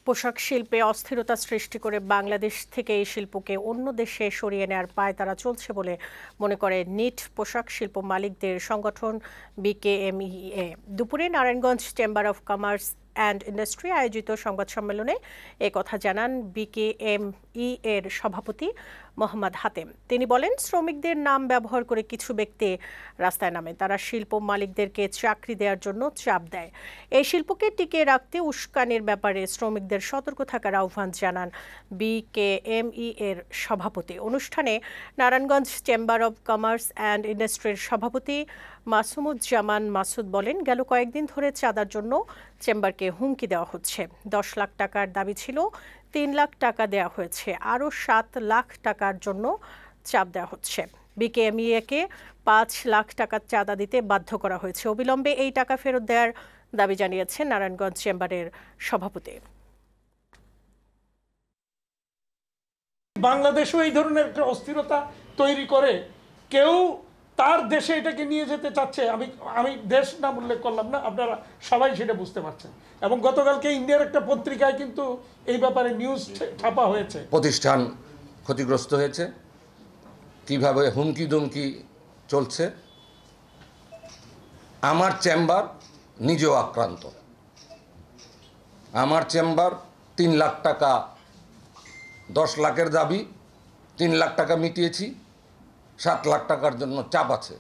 পোশাক শিল্পে অস্থিরতা সৃষ্টি করে বাংলাদেশ থেকে এই শিল্পকে অন্য দেশে সরিয়ে নেওয়ার পায়তারা চলছে বলে মনে করে নিট পোশাক শিল্প মালিকদের সংগঠন বিকেএমইএ। দুপুরে Narayanganj chamber of commerce and industry আয়োজিত সংবাদ সম্মেলনে একথা জানান বিকেএমই এর সভাপতি মোহাম্মদ হাতেম। তিনি বলেন, শ্রমিকদের নাম ব্যবহার করে কিছু ব্যক্তি রাস্তায় নামে। তারা শিল্প মালিকদেরকে চাকরি দেওয়ার জন্য চাপ দেয়। এই শিল্পকে টিকিয়ে রাখতে উস্কানির ব্যাপারে শ্রমিকদের সতর্ক থাকার আহ্বান জানান বিকেএমই এর সভাপতি। অনুষ্ঠানে Narayanganj chamber of commerce and ইন্ডাস্ট্রির সভাপতি মাসুমুজ্জামান মাসুদ বলেন, গেল কয়েকদিন ধরে চাঁদার জন্য চেম্বারকে হুমকি দেওয়া হচ্ছে। 10 লাখ টাকার দাবি ছিল, 3 লাখ টাকা দেওয়া হয়েছে, আরও 7 লাখ টাকার জন্য চাপ দেওয়া হচ্ছে। বিকেএমইএকে 5 লাখ টাকার চাঁদা দিতে বাধ্য করা হয়েছে। অবিলম্বে এই টাকা ফেরত দেওয়ার দাবি জানিয়েছেন নারায়ণগঞ্জ চেম্বারের সভাপতি। বাংলাদেশও এই ধরনের একটা অস্থিরতা তৈরি করে কেউ তার দেশে এটাকে নিয়ে যেতে চাচ্ছে। আমি দেশ নাম উল্লেখ করলাম না, আপনারা সবাই সেটা বুঝতে পারছেন। এবং গতকালকে ইন্ডিয়ার একটা পত্রিকায় কিন্তু এই ব্যাপারে নিউজ ছাপা হয়েছে। প্রতিষ্ঠান ক্ষতিগ্রস্ত হয়েছে, কিভাবে হুমকি দুমকি চলছে। আমার চেম্বার নিজেও আক্রান্ত। আমার চেম্বার 3 লাখ টাকা, 10 লাখের দাবি, 3 লাখ টাকা মিটিয়েছি, 7 লাখ টাকার জন্য চাপ আছে।